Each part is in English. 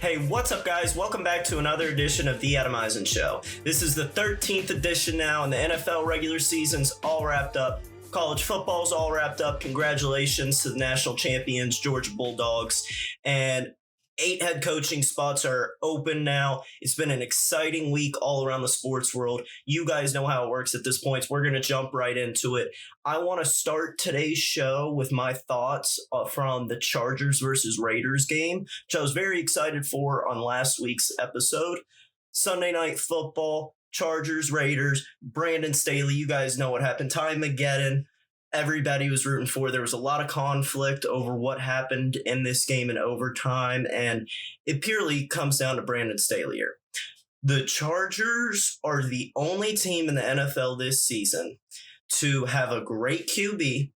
Hey, what's up, guys? Welcome back to another edition of the Adam Eisen Show. This is the 13th edition now, and the NFL regular season's all wrapped up. College football's all wrapped up. Congratulations to the national champions, Georgia Bulldogs. And 8 head coaching spots are open now. It's been an exciting week all around the sports world. You guys know how it works at this point. So we're going to jump right into it. I want to start today's show with my thoughts from the Chargers versus Raiders game, which I was very excited for on last week's episode. Sunday Night Football, Chargers, Raiders, Brandon Staley. You guys know what happened. Ty Mageddon. Everybody was rooting for. There was a lot of conflict over what happened in this game in overtime, and it purely comes down to Brandon Staley here. The Chargers are the only team in the NFL this season to have a great QB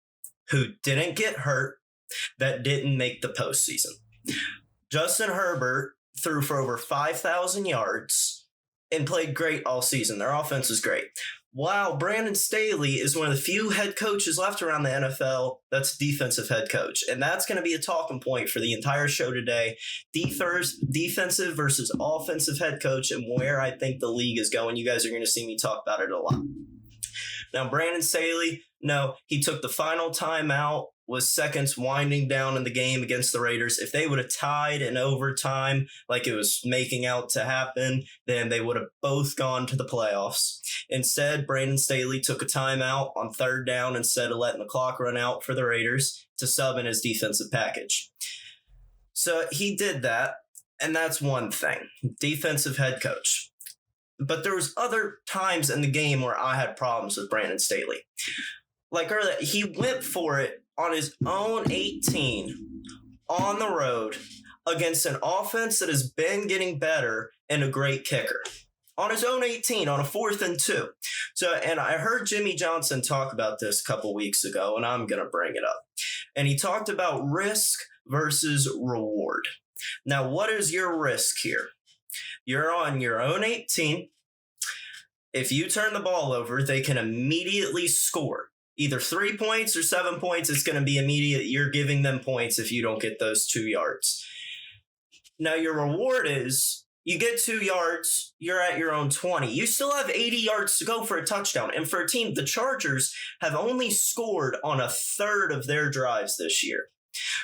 who didn't get hurt, that didn't make the postseason. Justin Herbert threw for over 5,000 yards and played great all season. Their offense was great. Wow, Brandon Staley is one of the few head coaches left around the NFL that's defensive head coach. And that's going to be a talking point for the entire show today. Defensive versus offensive head coach and where I think the league is going. You guys are going to see me talk about it a lot. Now, Brandon Staley, no, he took the final timeout, was seconds winding down in the game against the Raiders. If they would have tied in overtime like it was making out to happen, then they would have both gone to the playoffs. Instead, Brandon Staley took a timeout on third down instead of letting the clock run out for the Raiders to sub in his defensive package. So he did that, and that's one thing. Defensive head coach. But there was other times in the game where I had problems with Brandon Staley. Like earlier, he went for it on his own 18 on the road against an offense that has been getting better and a great kicker. On his own 18 on a 4th and 2. So, and I heard Jimmy Johnson talk about this a couple weeks ago, and I'm going to bring it up. And he talked about risk versus reward. Now, what is your risk here? You're on your own 18. If you turn the ball over, they can immediately score. Either 3 points or 7 points, it's going to be immediate. You're giving them points if you don't get those 2 yards. Now, your reward is you get 2 yards, you're at your own 20. You still have 80 yards to go for a touchdown. And for a team, the Chargers have only scored on a third of their drives this year.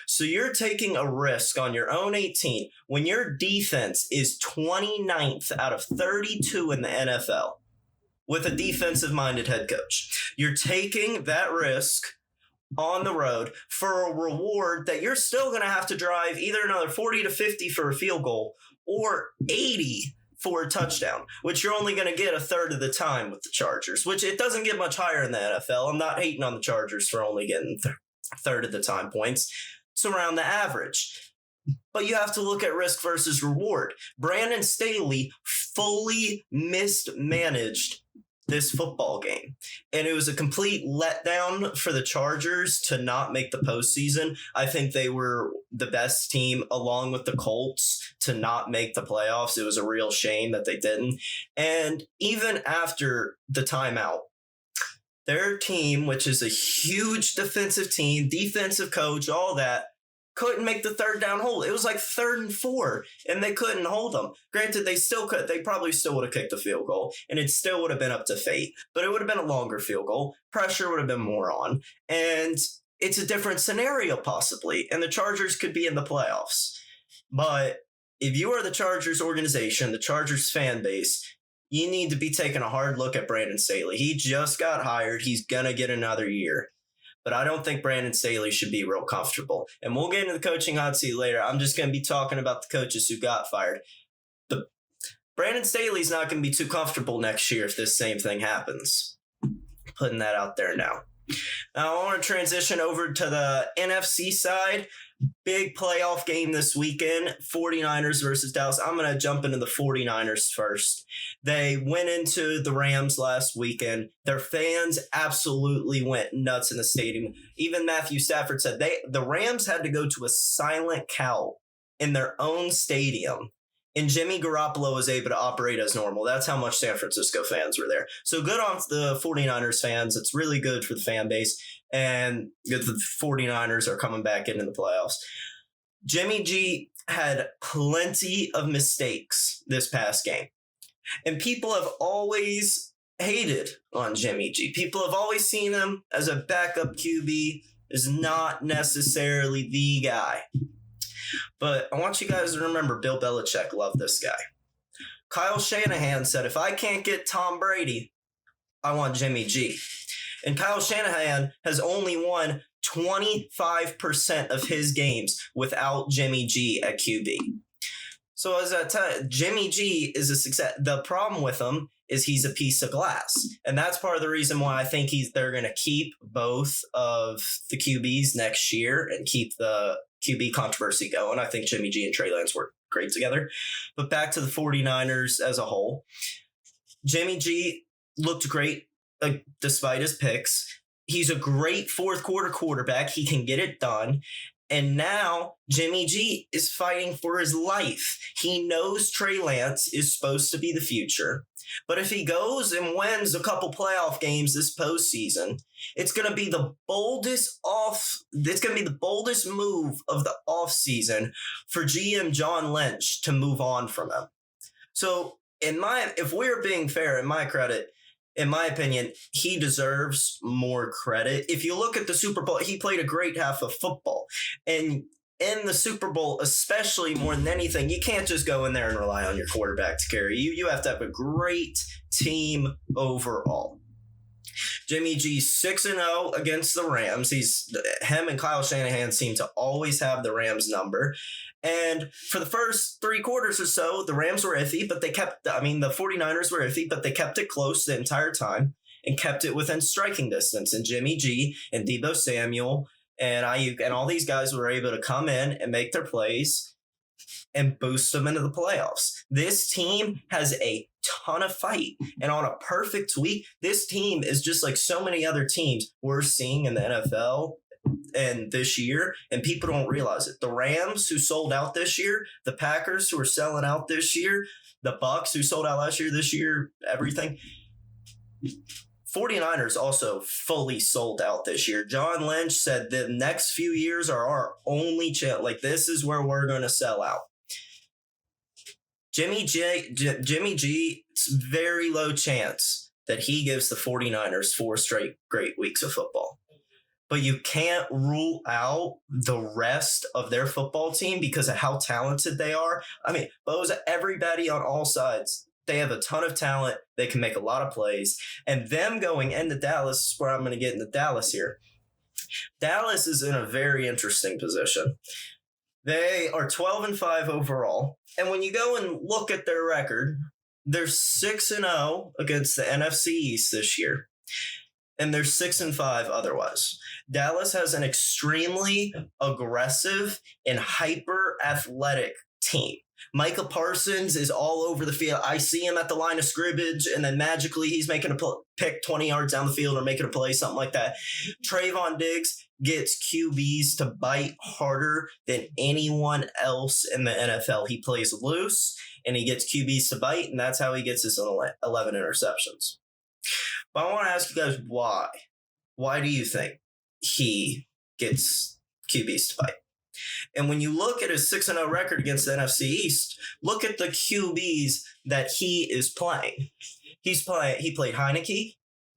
So you're taking a risk on your own 18 when your defense is 29th out of 32 in the NFL. With a defensive-minded head coach. You're taking that risk on the road for a reward that you're still going to have to drive either another 40 to 50 for a field goal or 80 for a touchdown, which you're only going to get a third of the time with the Chargers, which it doesn't get much higher in the NFL. I'm not hating on the Chargers for only getting a third of the time points. It's around the average. But you have to look at risk versus reward. Brandon Staley fully mismanaged this football game. And it was a complete letdown for the Chargers to not make the postseason. I think they were the best team along with the Colts to not make the playoffs. It was a real shame that they didn't. And even after the timeout, their team, which is a huge defensive team, defensive coach, all that, couldn't make the third down hold. It was like 3rd and 4, and they couldn't hold them. Granted, they still could. They probably still would have kicked the field goal, and it still would have been up to fate. But it would have been a longer field goal. Pressure would have been more on. And it's a different scenario, possibly, and the Chargers could be in the playoffs. But if you are the Chargers organization, the Chargers fan base, you need to be taking a hard look at Brandon Staley. He just got hired. He's going to get another year. But I don't think Brandon Staley should be real comfortable. And we'll get into the coaching hot seat later. I'm just going to be talking about the coaches who got fired. Brandon Staley's not going to be too comfortable next year if this same thing happens. Putting that out there now. Now I want to transition over to the NFC side. Big playoff game this weekend, 49ers versus Dallas. I'm going to jump into the 49ers first. They went into the Rams last weekend. Their fans absolutely went nuts in the stadium. Even Matthew Stafford said the Rams had to go to a silent count in their own stadium, and Jimmy Garoppolo was able to operate as normal. That's how much San Francisco fans were there. So good on the 49ers fans. It's really good for the fan base. And the 49ers are coming back into the playoffs. Jimmy G had plenty of mistakes this past game. And people have always hated on Jimmy G. People have always seen him as a backup QB, is not necessarily the guy. But I want you guys to remember Bill Belichick loved this guy. Kyle Shanahan said, if I can't get Tom Brady, I want Jimmy G. And Kyle Shanahan has only won 25% of his games without Jimmy G at QB. So as I tell you, Jimmy G is a success. The problem with him is he's a piece of glass. And that's part of the reason why I think they're going to keep both of the QBs next year and keep the QB controversy going. I think Jimmy G and Trey Lance work great together. But back to the 49ers as a whole. Jimmy G looked great despite his picks. He's a great fourth quarter quarterback. He can get it done. And now Jimmy G is fighting for his life. He knows Trey Lance is supposed to be the future. But if he goes and wins a couple playoff games this postseason, it's going to be the boldest move of the offseason for GM John Lynch to move on from him. So if we're being fair, in my opinion, he deserves more credit. If you look at the Super Bowl, he played a great half of football. And in the Super Bowl, especially more than anything, you can't just go in there and rely on your quarterback to carry you. You have to have a great team overall. Jimmy G's 6-0 against the Rams. Him and Kyle Shanahan seem to always have the Rams number. And for the first 3 quarters or so, the Rams were iffy, but the 49ers were iffy, but they kept it close the entire time and kept it within striking distance. And Jimmy G and Deebo Samuel and Ayuk and all these guys were able to come in and make their plays and boost them into the playoffs. This team has a ton of fight. And on a perfect week, this team is just like so many other teams we're seeing in the NFL and this year, and people don't realize it. The Rams, who sold out this year, the Packers, who are selling out this year, the Bucks, who sold out last year, this year, everything. 49ers also fully sold out this year. John Lynch said the next few years are our only chance. Like, this is where we're going to sell out. Jimmy G, it's very low chance that he gives the 49ers 4 straight great weeks of football. But you can't rule out the rest of their football team because of how talented they are. I mean, Boza, everybody on all sides, they have a ton of talent. They can make a lot of plays. And them going into Dallas is where I'm going to get into Dallas here. Dallas is in a very interesting position. They are 12-5 overall. And when you go and look at their record, they're 6-0 against the NFC East this year. And they're 6-5 otherwise. Dallas has an extremely aggressive and hyper-athletic team. Micah Parsons is all over the field. I see him at the line of scrimmage, and then magically he's making a pick 20 yards down the field or making a play, something like that. Trayvon Diggs gets QBs to bite harder than anyone else in the NFL. He plays loose, and he gets QBs to bite, and that's how he gets his 11 interceptions. But I want to ask you guys why. Why do you think he gets QBs to bite? And when you look at his 6-0 record against the NFC East, look at the QBs that he is playing. He played Heineke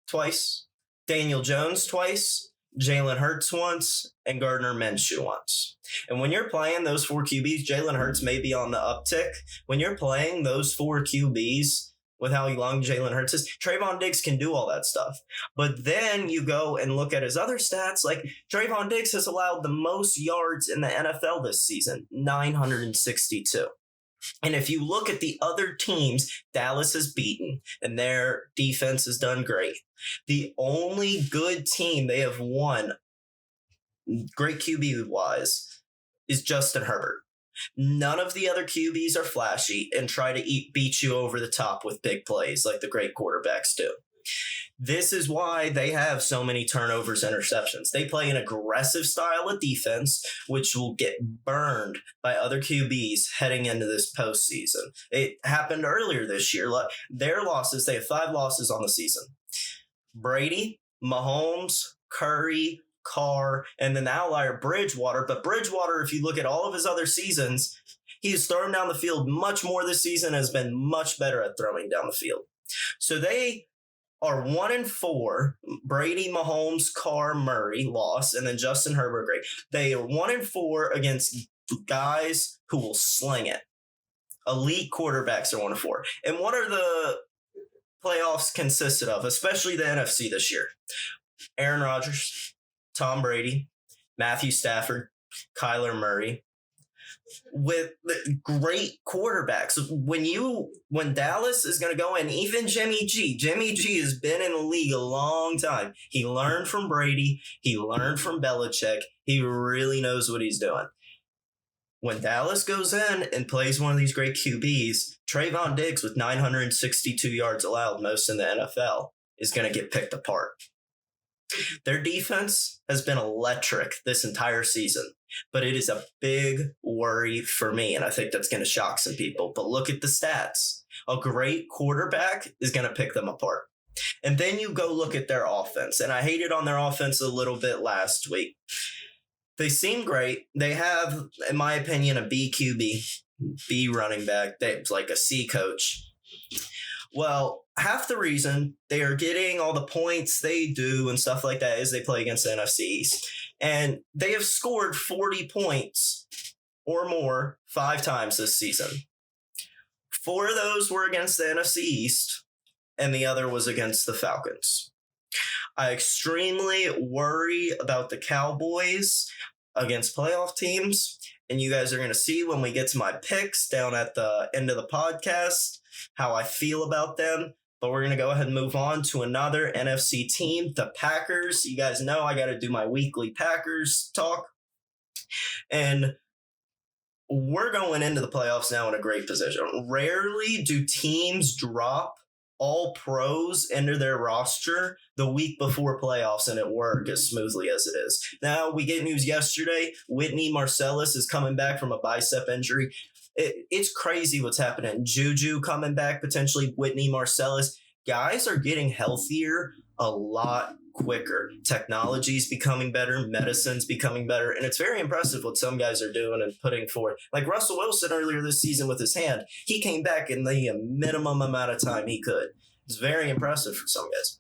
twice, Daniel Jones twice, Jalen Hurts once, and Gardner Minshew once. And when you're playing those 4 QBs, Jalen Hurts may be on the uptick. When you're playing those 4 QBs, with how young Jalen Hurts is, Trayvon Diggs can do all that stuff. But then you go and look at his other stats, like Trayvon Diggs has allowed the most yards in the NFL this season, 962. And if you look at the other teams Dallas has beaten, and their defense has done great, the only good team they have won, great QB-wise, is Justin Herbert. None of the other QBs are flashy and try to beat you over the top with big plays like the great quarterbacks do. This is why they have so many turnovers, interceptions. They play an aggressive style of defense, which will get burned by other QBs heading into this postseason. It happened earlier this year. Their losses, they have 5 losses on the season. Brady, Mahomes, Curry, Carr, and then the outlier Bridgewater. But Bridgewater, if you look at all of his other seasons, He's thrown down the field much more this season, has been much better at throwing down the field. So they are 1-4. Brady, Mahomes, Carr, Murray lost, and then Justin Herbert, great. They are 1-4 against guys who will sling it. Elite quarterbacks are 1-4. And what are the playoffs consisted of, especially the NFC this year? Aaron Rodgers, Tom Brady, Matthew Stafford, Kyler Murray, with great quarterbacks. When Dallas is going to go in, even Jimmy G has been in the league a long time. He learned from Brady. He learned from Belichick. He really knows what he's doing. When Dallas goes in and plays one of these great QBs, Trayvon Diggs with 962 yards allowed, most in the NFL, is going to get picked apart. Their defense has been electric this entire season, but it is a big worry for me, and I think that's going to shock some people. But look at the stats. A great quarterback is going to pick them apart. And then you go look at their offense, and I hated on their offense a little bit last week. They seem great. They have, in my opinion, a B QB, B running back. They're like a C coach. Well, half the reason they are getting all the points they do and stuff like that is they play against the NFC East. And they have scored 40 points or more 5 times this season. 4 of those were against the NFC East, and the other was against the Falcons. I extremely worry about the Cowboys against playoff teams, and you guys are going to see when we get to my picks down at the end of the podcast how I feel about them. But we're going to go ahead and move on to another NFC team, the Packers. You guys know I got to do my weekly Packers talk. And we're going into the playoffs now in a great position. Rarely do teams drop all pros into their roster the week before playoffs and it work as smoothly as it is. Now, we get news yesterday. Whitney Marsalis is coming back from a bicep injury. It's crazy what's happening. Juju coming back, potentially Whitney Marsalis. Guys are getting healthier a lot quicker. Technology's becoming better. Medicine's becoming better. And it's very impressive what some guys are doing and putting forward. Like Russell Wilson earlier this season with his hand. He came back in the minimum amount of time he could. It's very impressive for some guys.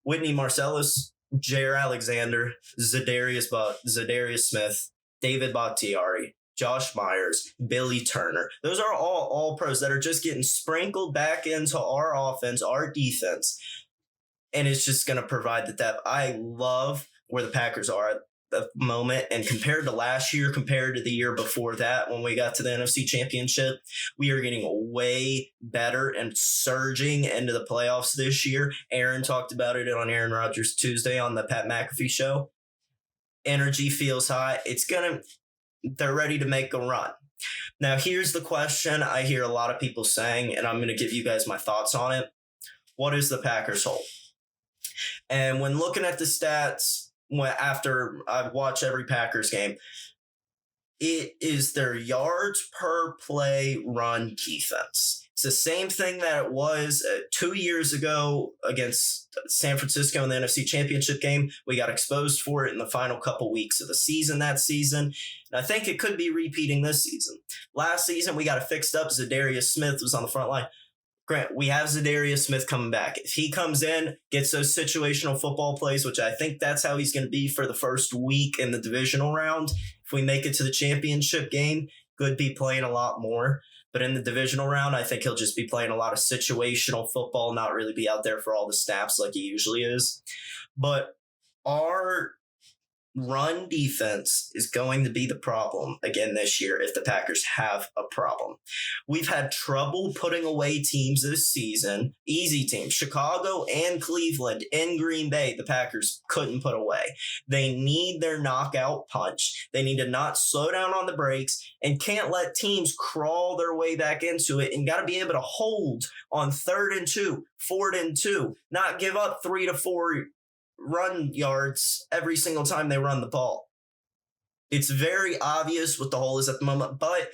Whitney Marsalis, Jair Alexander, Zadarius Smith, David Bakhtiari, Josh Myers, Billy Turner. Those are all pros that are just getting sprinkled back into our offense, our defense. And it's just going to provide the depth. I love where the Packers are at the moment. And compared to last year, compared to the year before that, when we got to the NFC Championship, we are getting way better and surging into the playoffs this year. Aaron talked about it on Aaron Rodgers Tuesday on the Pat McAfee show. Energy feels high. They're ready to make a run. Now, here's the question I hear a lot of people saying, and I'm going to give you guys my thoughts on it. What is the Packers' hole? And when looking at the stats, after I watch every Packers game, it is their yards per play run defense. It's the same thing that it was 2 years ago against San Francisco in the NFC Championship game. We got exposed for it in the final couple weeks of the season that season. And I think it could be repeating this season. Last season, we got it fixed up. Zadarius Smith was on the front line. Grant, we have Zadarius Smith coming back. If he comes in, gets those situational football plays, which I think that's how he's going to be for the first week in the divisional round. If we make it to the championship game, could be playing a lot more. But in the divisional round, I think he'll just be playing a lot of situational football, not really be out there for all the snaps like he usually is. But our run defense is going to be the problem again this year if the Packers have a problem. We've had trouble putting away teams this season, easy teams, Chicago and Cleveland and Green Bay, the Packers couldn't put away. They need their knockout punch. They need to not slow down on the brakes and can't let teams crawl their way back into it, and got to be able to hold on 3rd and 2, 4th and 2, not give up 3 to 4 run yards every single time they run the ball. It's very obvious what the hole is at the moment, but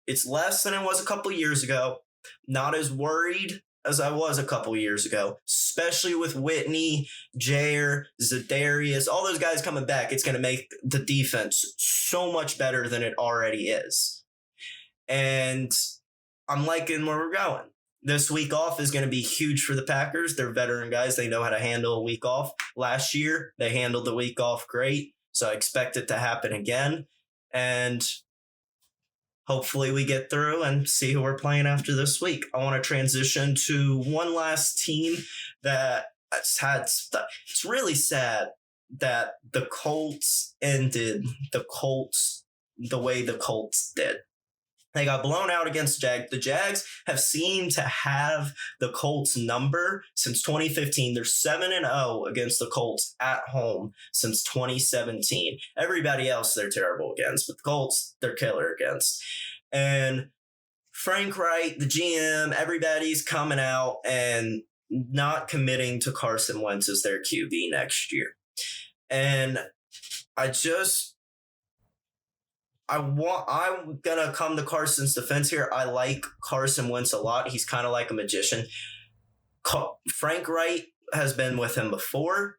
it's less than it was a couple years ago. Not as worried as I was a couple years ago, especially with Whitney, Jair, Zadarius, all those guys coming back. It's going to make the defense so much better than it already is. And I'm liking where we're going. This week off is going to be huge for the Packers. They're veteran guys. They know how to handle a week off. Last year, they handled the week off great. So I expect it to happen again. And hopefully we get through and see who we're playing after this week. I want to transition to one last team that had stuff. It's really sad that the Colts ended the way the Colts did. They got blown out against Jags. The Jags have seemed to have the Colts number since 2015. They're 7-0 against the Colts at home since 2017. Everybody else they're terrible against, but the Colts, they're killer against. And Frank Wright, the GM, everybody's coming out and not committing to Carson Wentz as their QB next year. And I'm going to come to Carson's defense here. I like Carson Wentz a lot. He's kind of like a magician. Frank Wright has been with him before.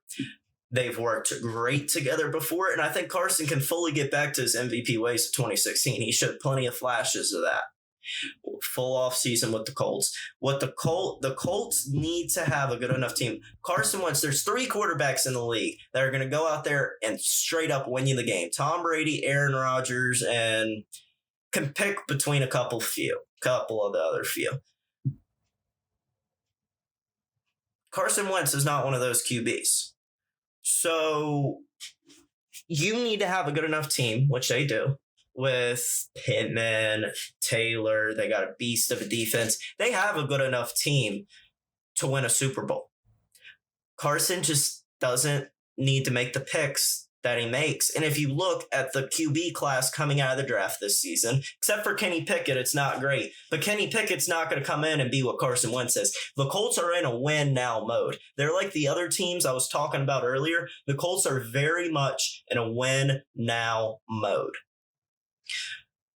They've worked great together before, and I think Carson can fully get back to his MVP ways of 2016. He showed plenty of flashes of that. Full off season with the Colts. The Colts need to have a good enough team. Carson Wentz, there's 3 quarterbacks in the league that are going to go out there and straight up win you the game. Tom Brady, Aaron Rodgers, and can pick between a couple of the other few. Carson Wentz is not one of those QBs. So you need to have a good enough team, which they do. With Pittman, Taylor, they got a beast of a defense. They have a good enough team to win a Super Bowl. Carson just doesn't need to make the picks that he makes. And if you look at the QB class coming out of the draft this season, except for Kenny Pickett, it's not great. But Kenny Pickett's not going to come in and be what Carson Wentz is. The Colts are in a win-now mode. They're like the other teams I was talking about earlier. The Colts are very much in a win-now mode.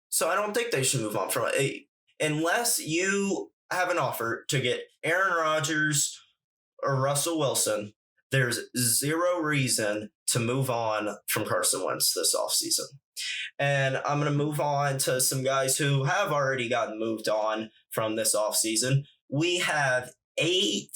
So I don't think they should move on from it. Unless you have an offer to get Aaron Rodgers or Russell Wilson, there's zero reason to move on from Carson Wentz this offseason. And I'm going to move on to some guys who have already gotten moved on from this offseason. We have 8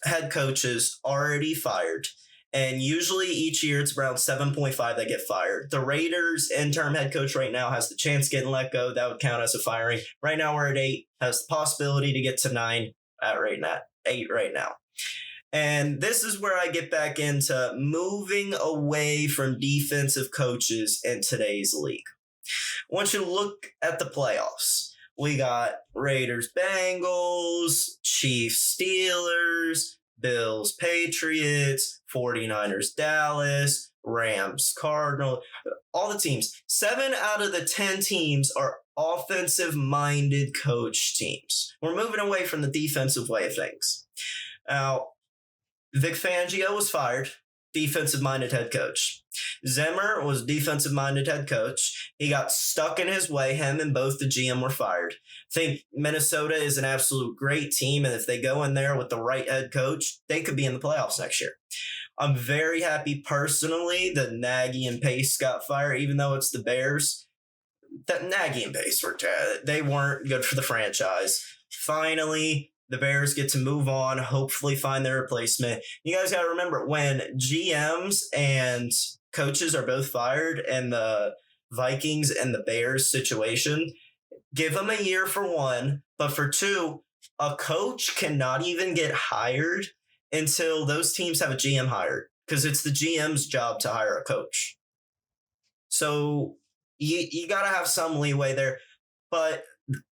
head coaches already fired. And usually each year it's around 7.5 that get fired. The Raiders' interim head coach right now has the chance of getting let go. That would count as a firing. Right now we're at 8. Has the possibility to get to 9 at 8 right now. And this is where I get back into moving away from defensive coaches in today's league. I want you to look at the playoffs. We got Raiders, Bengals, Chiefs, Steelers, Bills, Patriots, 49ers, Dallas, Rams, Cardinals, all the teams. 7 out of the 10 teams are offensive-minded coach teams. We're moving away from the defensive way of things. Now, Vic Fangio was fired, defensive-minded head coach. Zimmer was defensive-minded head coach. He got stuck in his way. Him and both the GM were fired. I think Minnesota is an absolute great team, and if they go in there with the right head coach, they could be in the playoffs next year. I'm very happy personally that Nagy and Pace got fired, even though it's the Bears. That Nagy and Pace they weren't good for the franchise. Finally, the Bears get to move on, hopefully find their replacement. You guys got to remember, when GMs and coaches are both fired and the Vikings and the Bears situation, give them a year for one, but for two, a coach cannot even get hired until those teams have a GM hired, because it's the GM's job to hire a coach. So you got to have some leeway there, but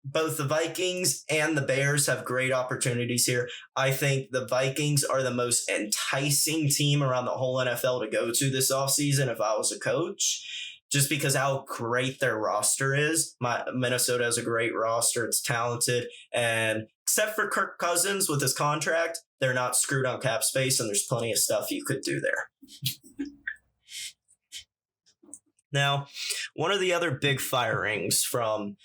both the Vikings and the Bears have great opportunities here. I think the Vikings are the most enticing team around the whole NFL to go to this offseason if I was a coach, just because how great their roster is. Minnesota has a great roster. It's talented. And except for Kirk Cousins with his contract, they're not screwed on cap space, and there's plenty of stuff you could do there. Now, one of the other big firings from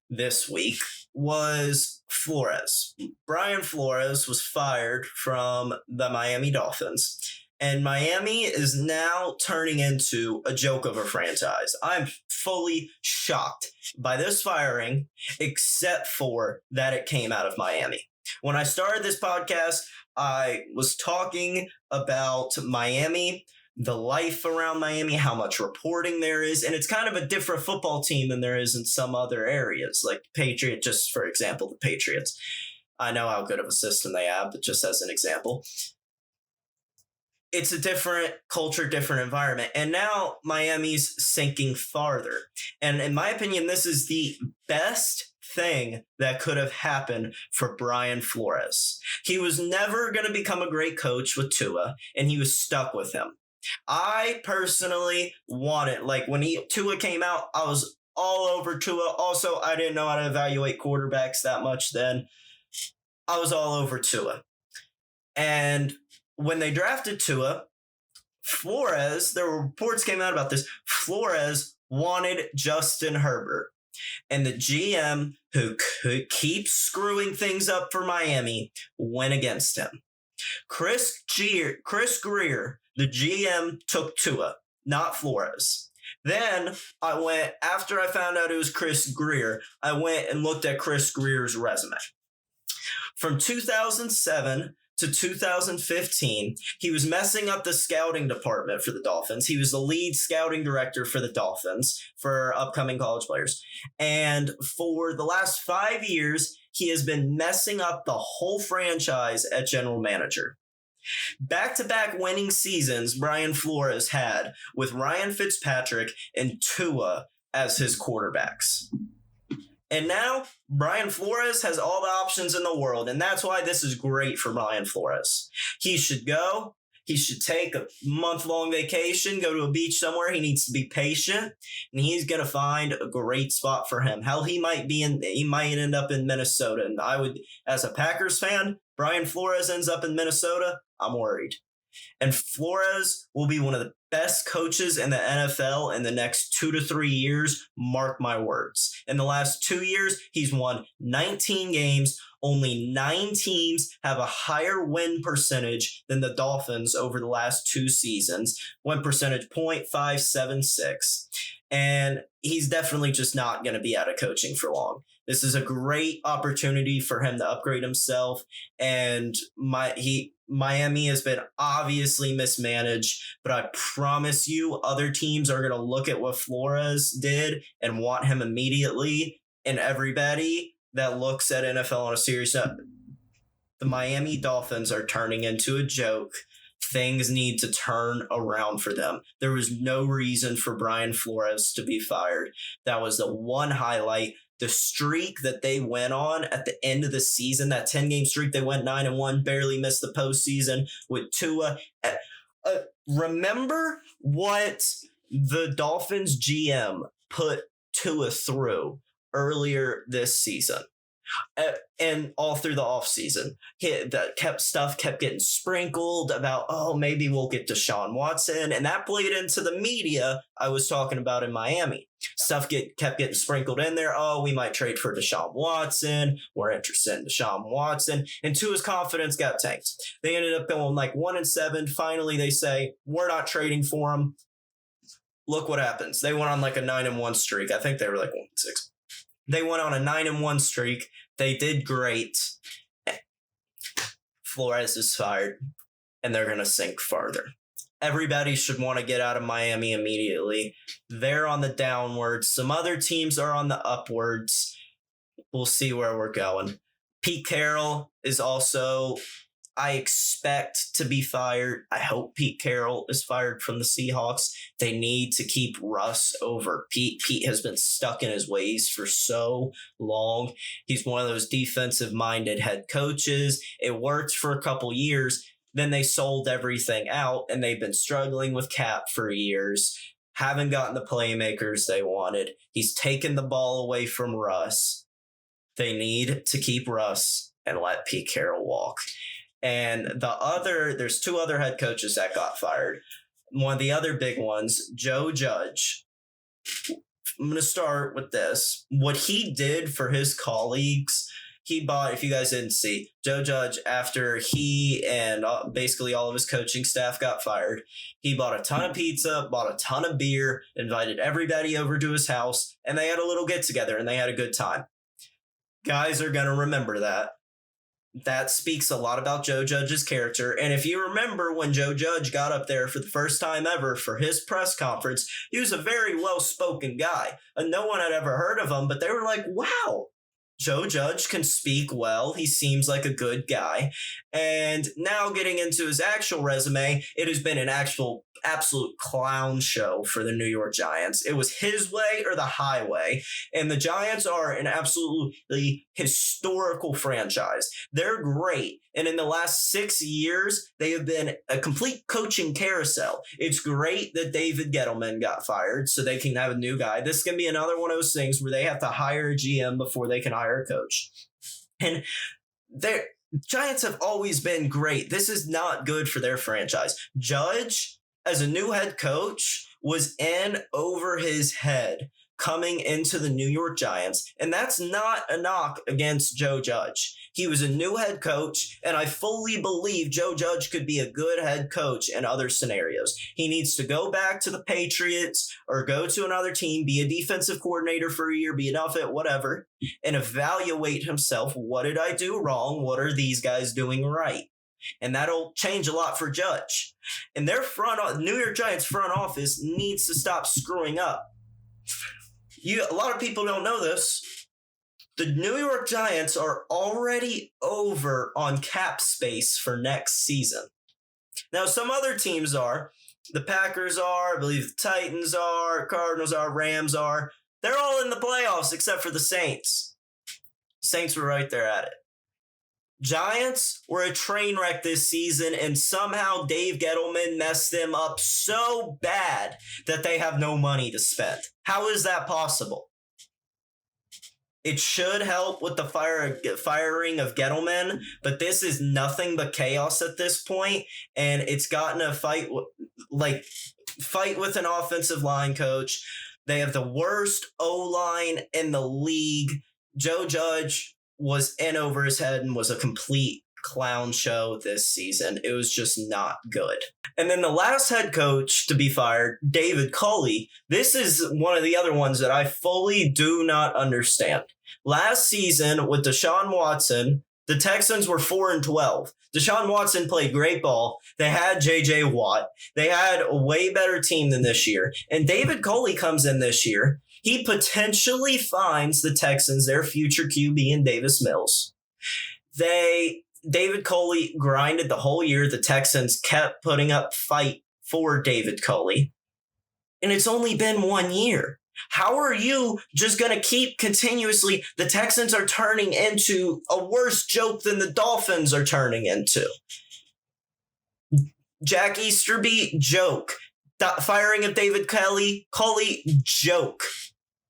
this week was Flores. Brian Flores was fired from the Miami Dolphins. And Miami is now turning into a joke of a franchise. I'm fully shocked by this firing, except for that it came out of Miami. When I started this podcast, I was talking about Miami, the life around Miami, how much reporting there is, and it's kind of a different football team than there is in some other areas, like Patriots, just for example, the Patriots. I know how good of a system they have, but just as an example. It's a different culture, different environment. And now Miami's sinking farther. And in my opinion, this is the best thing that could have happened for Brian Flores. He was never going to become a great coach with Tua, and he was stuck with him. I personally wanted, like when Tua came out, I was all over Tua. Also, I didn't know how to evaluate quarterbacks that much then. I was all over Tua. And when they drafted Tua, Flores, there were reports came out about this, Flores wanted Justin Herbert. And the GM, who could keep screwing things up for Miami, went against him. Chris Greer, the GM, took Tua, not Flores. Then after I found out it was Chris Greer, I went and looked at Chris Greer's resume. From 2007 to 2015, he was messing up the scouting department for the Dolphins. He was the lead scouting director for the Dolphins for upcoming college players. And for the last 5 years, he has been messing up the whole franchise at general manager. Back-to-back winning seasons Brian Flores had with Ryan Fitzpatrick and Tua as his quarterbacks. And now Brian Flores has all the options in the world, and that's why this is great for Brian Flores. He should go. He should take a month-long vacation, go to a beach somewhere. He needs to be patient, and he's going to find a great spot for him. Hell, he might end up in Minnesota. And I would, as a Packers fan, Brian Flores ends up in Minnesota, I'm worried. And Flores will be one of the best coaches in the NFL in the next 2 to 3 years. Mark my words. In the last 2 years, he's won 19 games. Only 9 teams have a higher win percentage than the Dolphins over the last 2 seasons. Win percentage .576. And he's definitely just not going to be out of coaching for long. This is a great opportunity for him to upgrade himself. And Miami has been obviously mismanaged, but I promise you other teams are going to look at what Flores did and want him immediately. And everybody that looks at NFL on a serious note, the Miami Dolphins are turning into a joke. Things need to turn around for them. There was no reason for Brian Flores to be fired. That was the one highlight. The streak that they went on at the end of the season, that 10-game streak, they went 9-1, barely missed the postseason with Tua. Remember what the Dolphins GM put Tua through earlier this season and all through the offseason. Stuff kept getting sprinkled about, maybe we'll get Deshaun Watson. And that played into the media I was talking about in Miami. Stuff kept getting sprinkled in there. We might trade for Deshaun Watson. We're interested in Deshaun Watson. And Tua's confidence got tanked. They ended up going like 1-7. Finally, they say, we're not trading for him. Look what happens. They went on like a 9-1 streak. I think they were like 1-6. They went on a 9-1 streak. They did great. Flores is fired, and they're going to sink farther. Everybody should want to get out of Miami immediately. They're on the downwards. Some other teams are on the upwards. We'll see where we're going. Pete Carroll is also, I expect to be fired. I hope Pete Carroll is fired from the Seahawks. They need to keep Russ over Pete. Pete has been stuck in his ways for so long. He's one of those defensive-minded head coaches. It worked for a couple years. Then they sold everything out, and they've been struggling with cap for years. Haven't gotten the playmakers they wanted. He's taken the ball away from Russ. They need to keep Russ and let Pete Carroll walk. And there's 2 other head coaches that got fired. One of the other big ones, Joe Judge. I'm going to start with this. What he did for his colleagues he bought, if you guys didn't see, Joe Judge, after he and basically all of his coaching staff got fired, he bought a ton of pizza, bought a ton of beer, invited everybody over to his house, and they had a little get together and they had a good time. Guys are going to remember that. That speaks a lot about Joe Judge's character. And if you remember when Joe Judge got up there for the first time ever for his press conference, he was a very well-spoken guy. And no one had ever heard of him, but they were like, wow, Joe Judge can speak well. He seems like a good guy. And now getting into his actual resume, it has been an absolute clown show for the New York Giants. It was his way or the highway. And the Giants are an absolutely historical franchise. They're great. And in the last 6 years, they have been a complete coaching carousel. It's great that David Gettleman got fired so they can have a new guy. This can be another one of those things where they have to hire a GM before they can hire a coach. And the Giants have always been great. This is not good for their franchise. Judge, as a new head coach, was in over his head coming into the New York Giants. And that's not a knock against Joe Judge. He was a new head coach, and I fully believe Joe Judge could be a good head coach in other scenarios. He needs to go back to the Patriots or go to another team, be a defensive coordinator for a year, be an outfit, whatever, and evaluate himself. What did I do wrong? What are these guys doing right? And that'll change a lot for Judge. And their New York Giants front office needs to stop screwing up. A lot of people don't know this. The New York Giants are already over on cap space for next season. Now, some other teams are. The Packers are, I believe the Titans are, Cardinals are, Rams are. They're all in the playoffs except for the Saints. Saints were right there at it. Giants were a train wreck this season, and somehow Dave Gettleman messed them up so bad that they have no money to spend. How is that possible? It should help with the firing of Gettleman, but this is nothing but chaos at this point, and it's gotten a fight with an offensive line coach. They have the worst O-line in the league. Joe Judge was in over his head and was a complete clown show this season. It was just not good. And then the last head coach to be fired, David Culley. This is one of the other ones that I fully do not understand. Last season with Deshaun Watson, the Texans were 4-12. Deshaun Watson played great ball. They had J.J. Watt. They had a way better team than this year. And David Culley comes in this year. He potentially finds the Texans their future QB in Davis Mills. David Culley grinded the whole year. The Texans kept putting up fight for David Culley. And it's only been 1 year. How are you just going to keep continuously? The Texans are turning into a worse joke than the Dolphins are turning into. Jack Easterby, joke. Firing of David Culley, joke.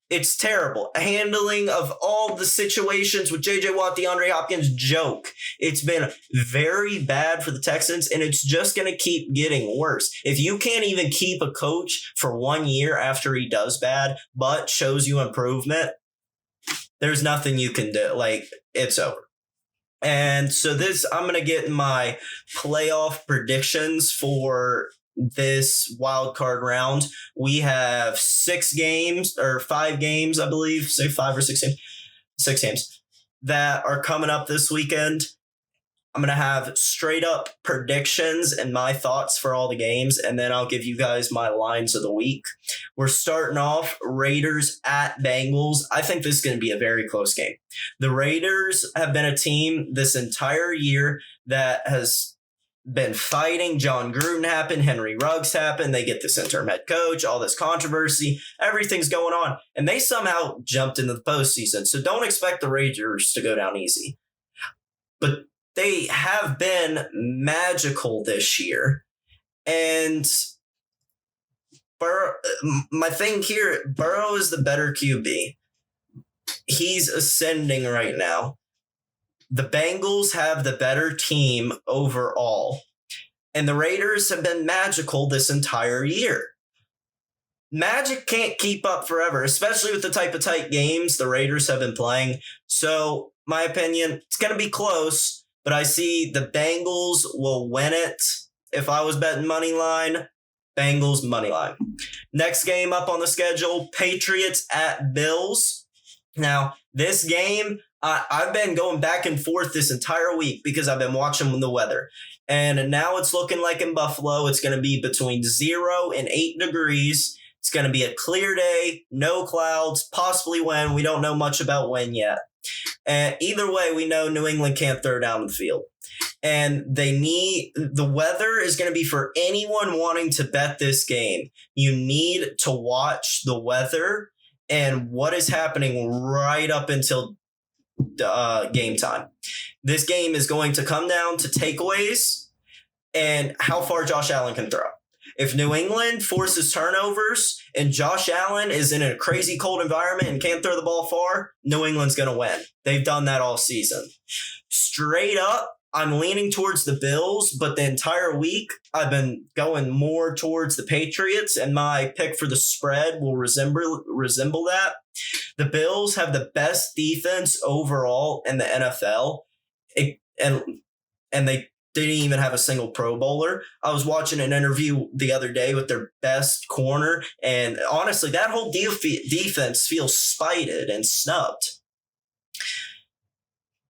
It's terrible. Handling of all the situations with J.J. Watt, DeAndre Hopkins, joke. It's been very bad for the Texans, and it's just going to keep getting worse. If you can't even keep a coach for 1 year after he does bad, but shows you improvement, there's nothing you can do. It's over. And so I'm going to get my playoff predictions for this wild card round. We have 5 games, I believe, say 5 or 6 games, 6 games that are coming up this weekend. I'm going to have straight up predictions and my thoughts for all the games, and then I'll give you guys my lines of the week. We're starting off Raiders at Bengals. I think this is going to be a very close game. The Raiders have been a team this entire year that has been fighting. John Gruden happened. Henry Ruggs happened. They get this interim head coach, all this controversy, everything's going on. And they somehow jumped into the postseason. So don't expect the Raiders to go down easy. But they have been magical this year. And my thing here, Burrow is the better QB. He's ascending right now. The Bengals have the better team overall, and the Raiders have been magical this entire year. Magic can't keep up forever, especially with the type of tight games the Raiders have been playing. So my opinion, it's going to be close, but I see the Bengals will win it. If I was betting money line, Bengals money line. Next game up on the schedule, Patriots at Bills. Now, this game, I've been going back and forth this entire week because I've been watching the weather. And now it's looking like in Buffalo, it's going to be between 0 and 8 degrees. It's going to be a clear day, no clouds, possibly wind. We don't know much about wind yet. And either way, we know New England can't throw down the field. And the weather is going to be for anyone wanting to bet this game. You need to watch the weather and what is happening right up until game time. This game is going to come down to takeaways and how far Josh Allen can throw. If New England forces turnovers and Josh Allen is in a crazy cold environment and can't throw the ball far, New England's going to win. They've done that all season. Straight up, I'm leaning towards the Bills, but the entire week I've been going more towards the Patriots, and my pick for the spread will resemble that. The Bills have the best defense overall in the NFL, and they didn't even have a single Pro Bowler. I was watching an interview the other day with their best corner, and honestly, that whole defense feels spited and snubbed.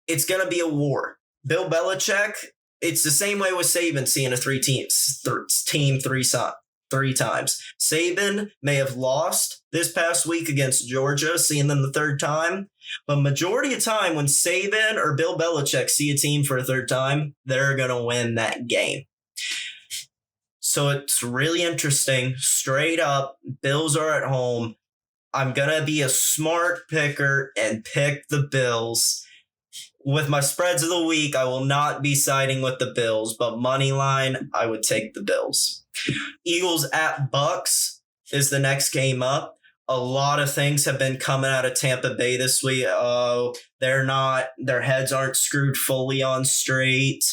It's going to be a war. Bill Belichick, it's the same way with Saban seeing a team three times. Saban may have lost this past week against Georgia, seeing them the third time. But majority of time when Saban or Bill Belichick see a team for a third time, they're going to win that game. So it's really interesting. Straight up, Bills are at home. I'm going to be a smart picker and pick the Bills. With my spreads of the week, I will not be siding with the Bills, but money line, I would take the Bills. Eagles at Bucks is the next game up. A lot of things have been coming out of Tampa Bay this week. Their heads aren't screwed fully on straight.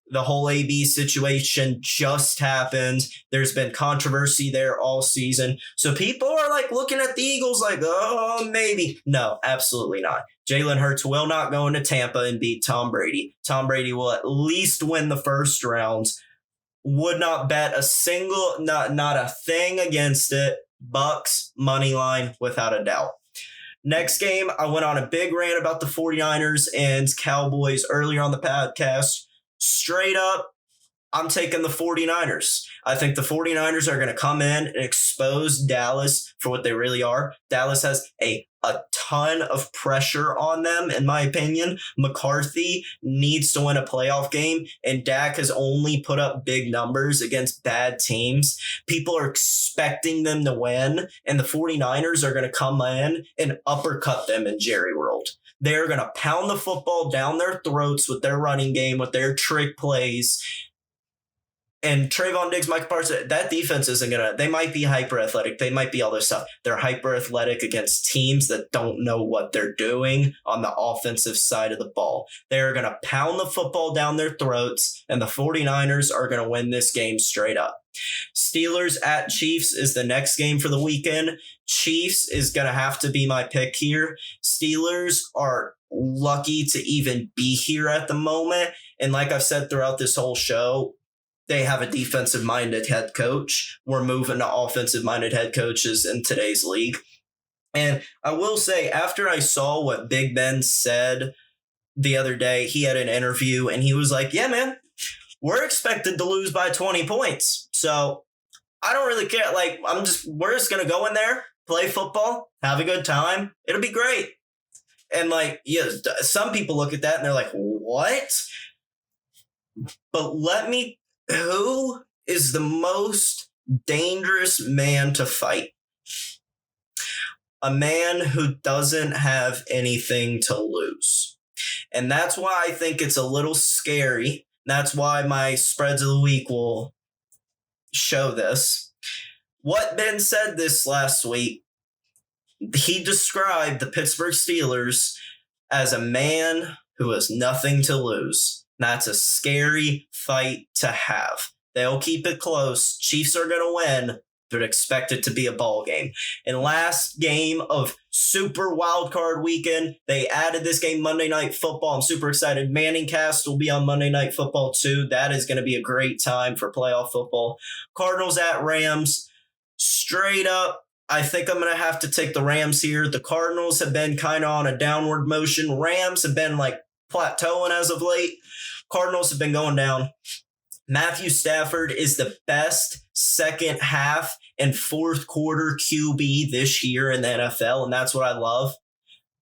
The whole AB situation just happened. There's been controversy there all season. So people are like looking at the Eagles like, oh, maybe. No, absolutely not. Jalen Hurts will not go into Tampa and beat Tom Brady. Tom Brady will at least win the first round. Would not bet not a thing against it. Bucks, money line, without a doubt. Next game, I went on a big rant about the 49ers and Cowboys earlier on the podcast. Straight up, I'm taking the 49ers. I think the 49ers are going to come in and expose Dallas for what they really are. Dallas has a ton of pressure on them, in my opinion. McCarthy needs to win a playoff game, and Dak has only put up big numbers against bad teams. People are expecting them to win, and the 49ers are going to come in and uppercut them in Jerry World. They're going to pound the football down their throats with their running game, with their trick plays. And Trayvon Diggs, Micah Parsons, that defense isn't going to – they might be hyper-athletic. They might be all this stuff. They're hyper-athletic against teams that don't know what they're doing on the offensive side of the ball. They're going to pound the football down their throats, and the 49ers are going to win this game straight up. Steelers at Chiefs is the next game for the weekend. Chiefs is going to have to be my pick here. Steelers are lucky to even be here at the moment. And like I've said throughout this whole show, they have a defensive-minded head coach. We're moving to offensive-minded head coaches in today's league. And I will say, after I saw what Big Ben said the other day, he had an interview, and he was like, yeah, man, we're expected to lose by 20 points. So I don't really care. Like, we're just going to go in there, play football, have a good time. It'll be great. And like, yeah, some people look at that and they're like, what? But who is the most dangerous man to fight? A man who doesn't have anything to lose. And that's why I think it's a little scary. That's why my spreads of the week will show this. What Ben said this last week, he described the Pittsburgh Steelers as a man who has nothing to lose. That's a scary fight to have. They'll keep it close. Chiefs are going to win, but expect it to be a ball game. And last game of Super Wildcard Weekend, they added this game Monday Night Football. I'm super excited. Manning Cast will be on Monday Night Football too. That is going to be a great time for playoff football. Cardinals at Rams. Straight up, I think I'm going to have to take the Rams here. The Cardinals have been kind of on a downward motion. Rams have been like plateauing as of late. Cardinals have been going down. Matthew Stafford is the best second half and fourth quarter QB this year in the NFL, and that's what I love.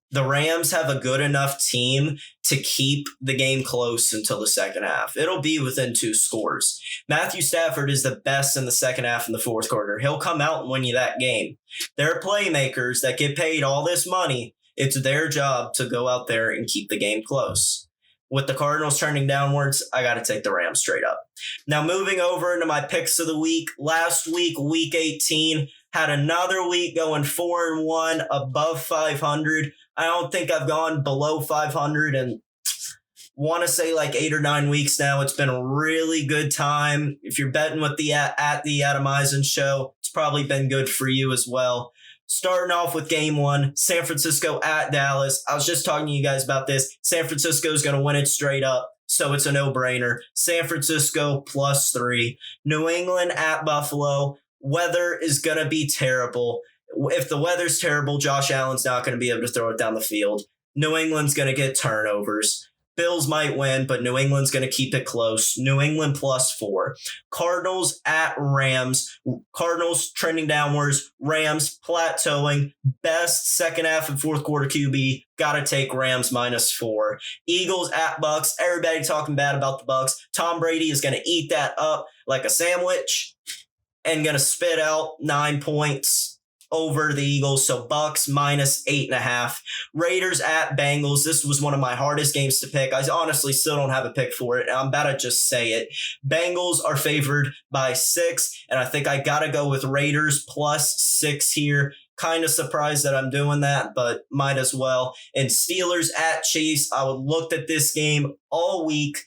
The Rams have a good enough team to keep the game close until the second half. It'll be within 2 scores. Matthew Stafford is the best in the second half and the fourth quarter. He'll come out and win you that game. There are playmakers that get paid all this money. It's their job to go out there and keep the game close. With the Cardinals turning downwards, I got to take the Rams straight up. Now, moving over into my picks of the week. Last week, week 18, had another week going 4-1, above 500. I don't think I've gone below 500 and want to say like 8 or 9 weeks now. It's been a really good time. If you're betting with the at the Adam Eisen Show, it's probably been good for you as well. Starting off with game 1, San Francisco at Dallas. I was just talking to you guys about this. San Francisco is going to win it straight up, so it's a no-brainer. San Francisco +3. New England at Buffalo. Weather is going to be terrible. If the weather's terrible, Josh Allen's not going to be able to throw it down the field. New England's going to get turnovers. Bills might win, but New England's going to keep it close. New England +4. Cardinals at Rams. Cardinals trending downwards. Rams plateauing. Best second half and fourth quarter QB. Got to take Rams -4. Eagles at Bucks. Everybody talking bad about the Bucks. Tom Brady is going to eat that up like a sandwich and going to spit out 9 points over the Eagles, so Bucks -8.5. Raiders at Bengals. This was one of my hardest games to pick. I honestly still don't have a pick for it, and I'm about to just say it. Bengals are favored by 6, and I think I got to go with Raiders +6 here. Kind of surprised that I'm doing that, but might as well. And Steelers at Chiefs. I looked at this game all week.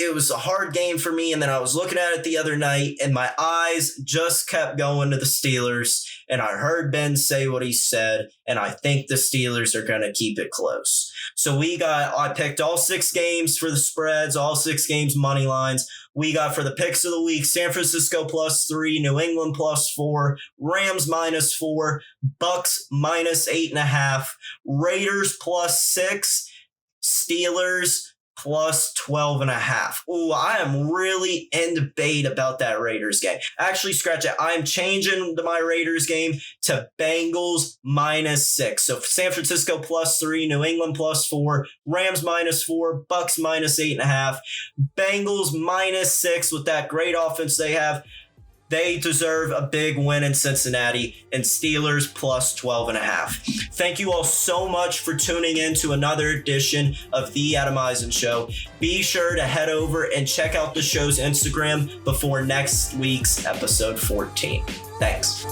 It was a hard game for me, and then I was looking at it the other night, and my eyes just kept going to the Steelers, and I heard Ben say what he said, and I think the Steelers are going to keep it close. So I picked all 6 games for the spreads, all 6 games money lines. We got for the picks of the week, San Francisco +3, New England +4, Rams -4, Bucks -8.5, Raiders +6, Steelers +12.5. Ooh, I am really in debate about that Raiders game. Actually, scratch it. I'm changing my Raiders game to Bengals -6. So San Francisco +3, New England +4, Rams -4, Bucks -8.5, Bengals -6 with that great offense they have. They deserve a big win in Cincinnati, and Steelers +12.5. Thank you all so much for tuning in to another edition of The Adam Eisen Show. Be sure to head over and check out the show's Instagram before next week's episode 14. Thanks.